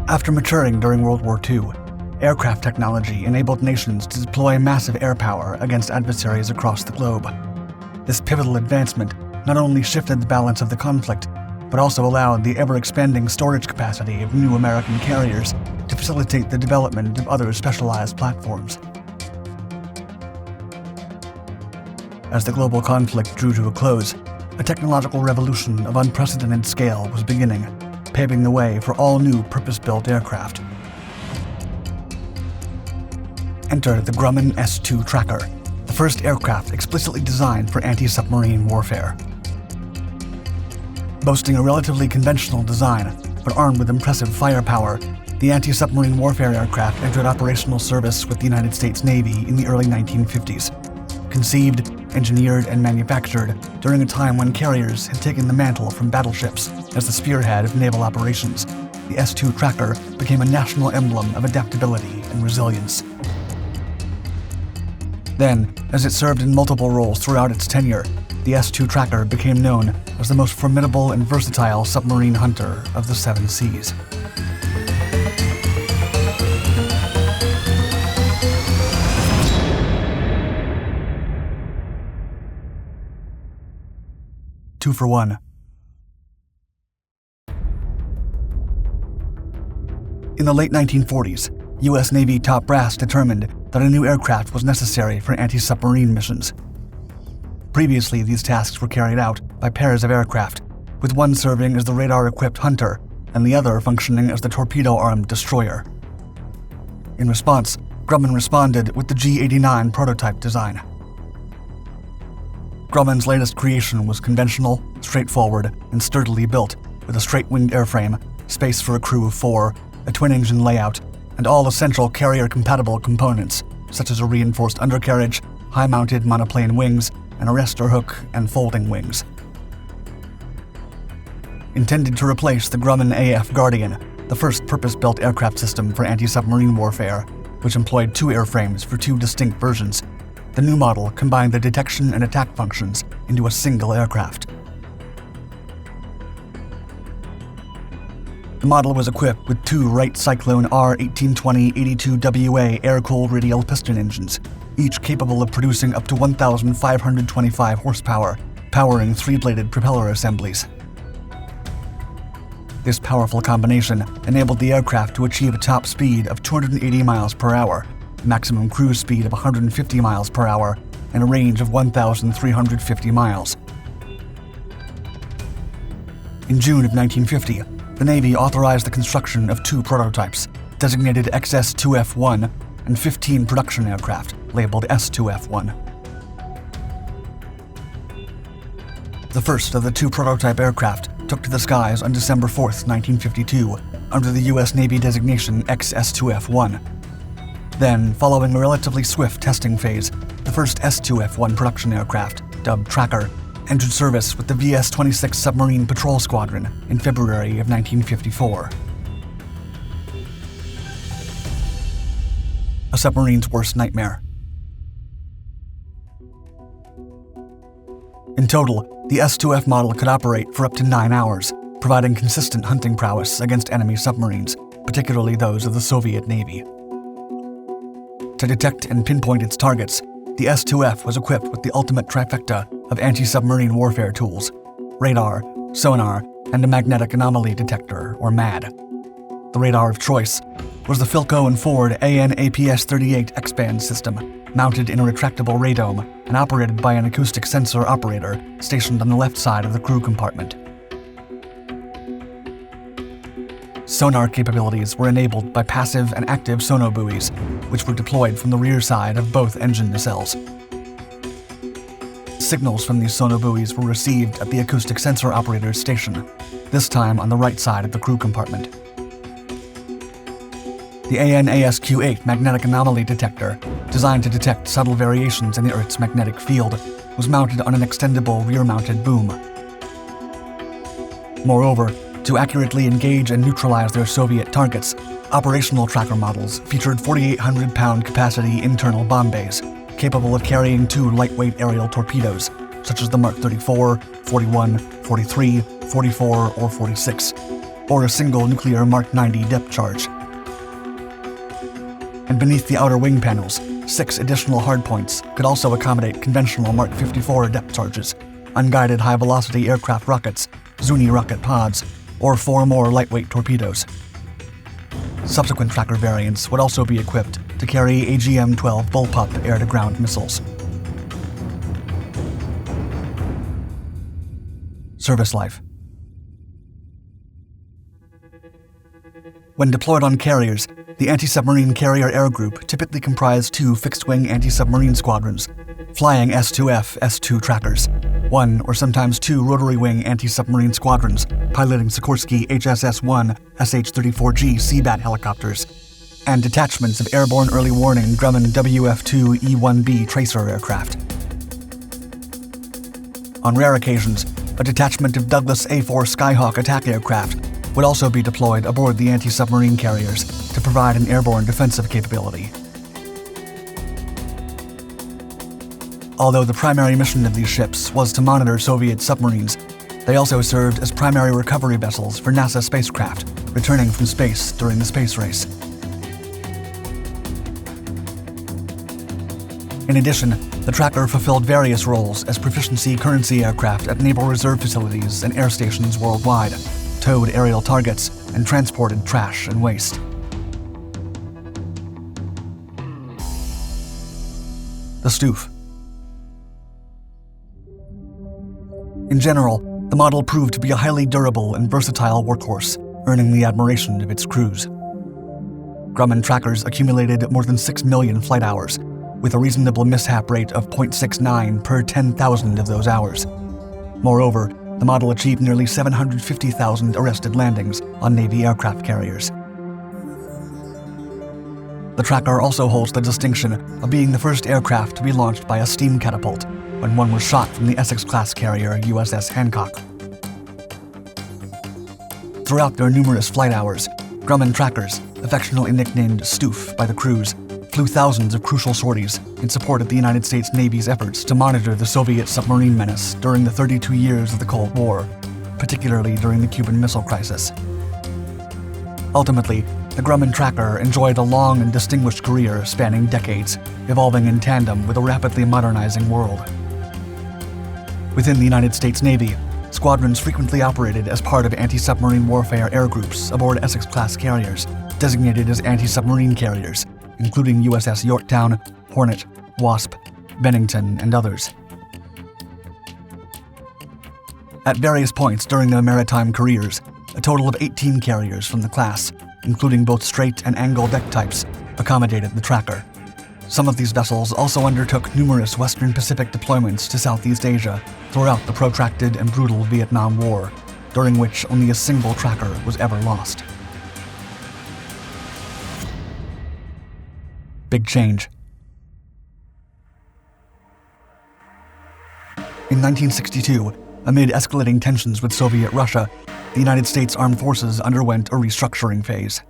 After maturing during World War II, aircraft technology enabled nations to deploy massive air power against adversaries across the globe. This pivotal advancement not only shifted the balance of the conflict, but also allowed the ever-expanding storage capacity of new American carriers to facilitate the development of other specialized platforms. As the global conflict drew to a close, a technological revolution of unprecedented scale was beginning, paving the way for all new purpose-built aircraft. Enter the Grumman S-2 Tracker, the first aircraft explicitly designed for anti-submarine warfare. Boasting a relatively conventional design, but armed with impressive firepower, the anti-submarine warfare aircraft entered operational service with the United States Navy in the early 1950s. Conceived, engineered, and manufactured during a time when carriers had taken the mantle from battleships as the spearhead of naval operations, the S-2 Tracker became a national emblem of adaptability and resilience. Then, as it served in multiple roles throughout its tenure, the S-2 Tracker became known as the most formidable and versatile submarine hunter of the seven seas. Two for one. In the late 1940s, U.S. Navy top brass determined that a new aircraft was necessary for anti-submarine missions. Previously, these tasks were carried out by pairs of aircraft, with one serving as the radar-equipped Hunter and the other functioning as the torpedo-armed destroyer. In response, Grumman responded with the G-89 prototype design. Grumman's latest creation was conventional, straightforward, and sturdily built, with a straight-winged airframe, space for a crew of 4, a twin-engine layout, and all essential carrier-compatible components, such as a reinforced undercarriage, high-mounted monoplane wings, an arrestor hook, and folding wings. Intended to replace the Grumman AF Guardian, the first purpose-built aircraft system for anti-submarine warfare, which employed 2 airframes for 2 distinct versions, the new model combined the detection and attack functions into a single aircraft. The model was equipped with 2 Wright Cyclone R-1820-82WA air-cooled radial piston engines, each capable of producing up to 1,525 horsepower, powering 3-bladed propeller assemblies. This powerful combination enabled the aircraft to achieve a top speed of 280 miles per hour, maximum cruise speed of 150 miles per hour, and a range of 1,350 miles. In June of 1950, the Navy authorized the construction of 2 prototypes, designated XS-2F1, and 15 production aircraft, labeled S-2F1. The first of the 2 prototype aircraft took to the skies on December 4, 1952, under the U.S. Navy designation XS-2F1. Then, following a relatively swift testing phase, the first S-2F1 production aircraft, dubbed Tracker, entered service with the VS-26 Submarine Patrol Squadron in February of 1954. A submarine's worst nightmare. In total, the S-2F model could operate for up to 9 hours, providing consistent hunting prowess against enemy submarines, particularly those of the Soviet Navy. To detect and pinpoint its targets, the S-2F was equipped with the ultimate trifecta of anti-submarine warfare tools: radar, sonar, and a magnetic anomaly detector, or MAD. The radar of choice was the Philco and Ford AN/APS-38 X-band system, mounted in a retractable radome and operated by an acoustic sensor operator stationed on the left side of the crew compartment. Sonar capabilities were enabled by passive and active sonobuoys, which were deployed from the rear side of both engine nacelles. Signals from these sonobuoys were received at the acoustic sensor operator's station, this time on the right side of the crew compartment. The AN/ASQ-8 magnetic anomaly detector, designed to detect subtle variations in the Earth's magnetic field, was mounted on an extendable rear-mounted boom. Moreover, to accurately engage and neutralize their Soviet targets, operational tracker models featured 4,800-pound capacity internal bomb bays, capable of carrying 2 lightweight aerial torpedoes, such as the Mark 34, 41, 43, 44, or 46, or a single nuclear Mark 90 depth charge. And beneath the outer wing panels, 6 additional hardpoints could also accommodate conventional Mark 54 depth charges, unguided high-velocity aircraft rockets, Zuni rocket pods, or 4 more lightweight torpedoes. Subsequent Tracker variants would also be equipped to carry AGM-12 bullpup air-to-ground missiles. Service life. When deployed on carriers, the anti-submarine carrier air group typically comprised 2 fixed-wing anti-submarine squadrons, flying S-2 Trackers, 1 or sometimes 2 rotary-wing anti-submarine squadrons piloting Sikorsky HSS-1 SH-34G Seabat helicopters, and detachments of airborne early warning Grumman WF-2 E-1B tracer aircraft. On rare occasions, a detachment of Douglas A-4 Skyhawk attack aircraft would also be deployed aboard the anti-submarine carriers to provide an airborne defensive capability. Although the primary mission of these ships was to monitor Soviet submarines, they also served as primary recovery vessels for NASA spacecraft returning from space during the space race. In addition, the Tracker fulfilled various roles as proficiency currency aircraft at naval reserve facilities and air stations worldwide, towed aerial targets, and transported trash and waste. The STUF. In general, the model proved to be a highly durable and versatile workhorse, earning the admiration of its crews. Grumman Trackers accumulated more than 6 million flight hours, with a reasonable mishap rate of 0.69 per 10,000 of those hours. Moreover, the model achieved nearly 750,000 arrested landings on Navy aircraft carriers. The Tracker also holds the distinction of being the first aircraft to be launched by a steam catapult when one was shot from the Essex-class carrier USS Hancock. Throughout their numerous flight hours, Grumman Trackers, affectionately nicknamed STUF by the crews, flew thousands of crucial sorties in support of the United States Navy's efforts to monitor the Soviet submarine menace during the 32 years of the Cold War, particularly during the Cuban Missile Crisis. Ultimately, the Grumman Tracker enjoyed a long and distinguished career spanning decades, evolving in tandem with a rapidly modernizing world. Within the United States Navy, squadrons frequently operated as part of anti-submarine warfare air groups aboard Essex-class carriers, designated as anti-submarine carriers, including USS Yorktown, Hornet, Wasp, Bennington, and others. At various points during their maritime careers, a total of 18 carriers from the class, including both straight and angle deck types, accommodated the Tracker. Some of these vessels also undertook numerous Western Pacific deployments to Southeast Asia throughout the protracted and brutal Vietnam War, during which only a single Tracker was ever lost. Big change. In 1962, amid escalating tensions with Soviet Russia, the United States Armed Forces underwent a restructuring phase.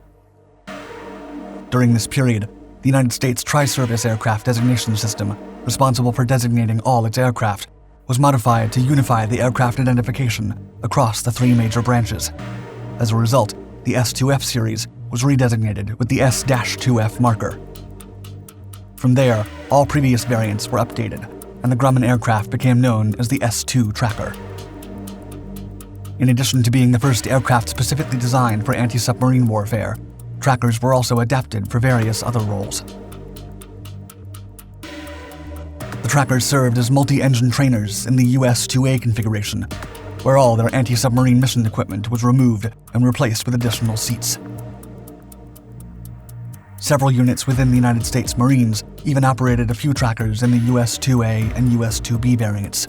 During this period, the United States Tri-Service Aircraft Designation System, responsible for designating all its aircraft, was modified to unify the aircraft identification across the 3 major branches. As a result, the S-2F series was redesignated with the S-2F marker. From there, all previous variants were updated, and the Grumman aircraft became known as the S-2 Tracker. In addition to being the first aircraft specifically designed for anti-submarine warfare, Trackers were also adapted for various other roles. The Trackers served as multi-engine trainers in the US-2A configuration, where all their anti-submarine mission equipment was removed and replaced with additional seats. Several units within the United States Marines even operated a few Trackers in the US-2A and US-2B variants.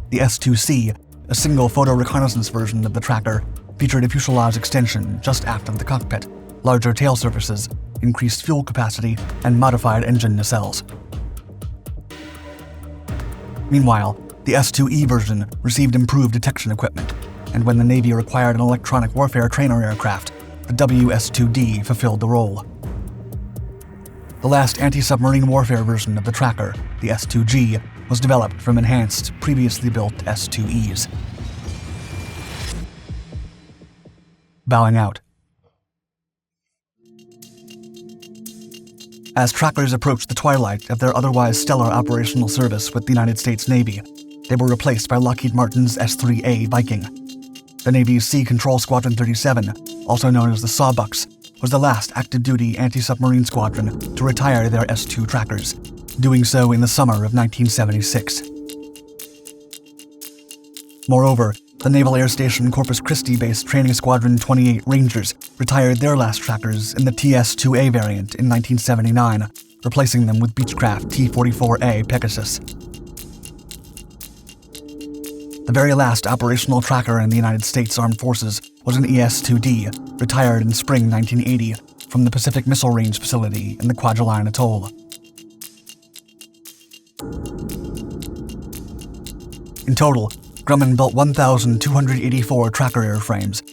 The S-2C, a single photo reconnaissance version of the Tracker, featured a fuselage extension just aft of the cockpit, larger tail surfaces, increased fuel capacity, and modified engine nacelles. Meanwhile, the S-2E version received improved detection equipment, and when the Navy required an electronic warfare trainer aircraft, the WS-2D fulfilled the role. The last anti-submarine warfare version of the Tracker, the S-2G, was developed from enhanced, previously built S-2Es. bowing out. As trackers approached the twilight of their otherwise stellar operational service with the United States Navy, they were replaced by Lockheed Martin's S-3A Viking. The Navy's Sea Control Squadron 37, also known as the Sawbucks, was the last active-duty anti-submarine squadron to retire their S-2 trackers, doing so in the summer of 1976. Moreover, the Naval Air Station Corpus Christi-based Training Squadron 28 Rangers retired their last trackers in the TS-2A variant in 1979, replacing them with Beechcraft T-44A Pegasus. The very last operational tracker in the United States Armed Forces was an ES-2D, retired in spring 1980 from the Pacific Missile Range facility in the Kwajalein Atoll. In total, Grumman built 1,284 tracker airframes,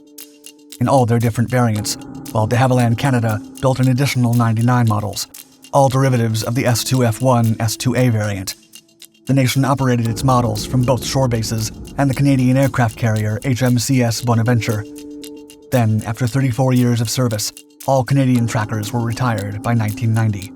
in all their different variants, while de Havilland Canada built an additional 99 models, all derivatives of the S2F1 S2A variant. The nation operated its models from both shore bases and the Canadian aircraft carrier HMCS Bonaventure. Then, after 34 years of service, all Canadian trackers were retired by 1990.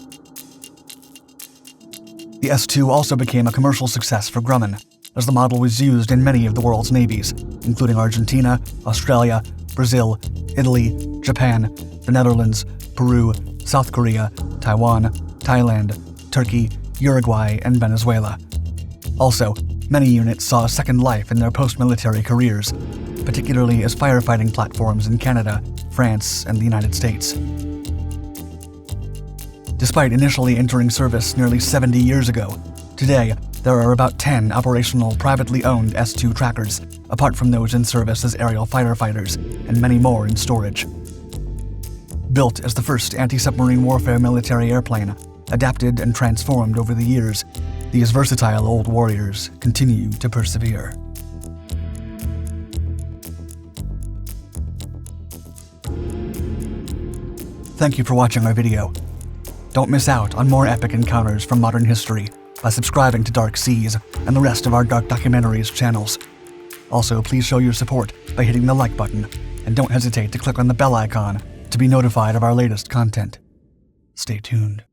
The S2 also became a commercial success for Grumman, as the model was used in many of the world's navies, including Argentina, Australia, Brazil, Italy, Japan, the Netherlands, Peru, South Korea, Taiwan, Thailand, Turkey, Uruguay, and Venezuela. Also, many units saw a second life in their post-military careers, particularly as firefighting platforms in Canada, France, and the United States. Despite initially entering service nearly 70 years ago, today there are about 10 operational privately owned S-2 trackers, apart from those in service as aerial fighter fighters, and many more in storage. Built as the first anti-submarine warfare military airplane, adapted and transformed over the years, these versatile old warriors continue to persevere. Thank you for watching our video. Don't miss out on more epic encounters from modern history by subscribing to Dark Seas and the rest of our Dark Documentaries channels. Also, please show your support by hitting the like button, and don't hesitate to click on the bell icon to be notified of our latest content. Stay tuned.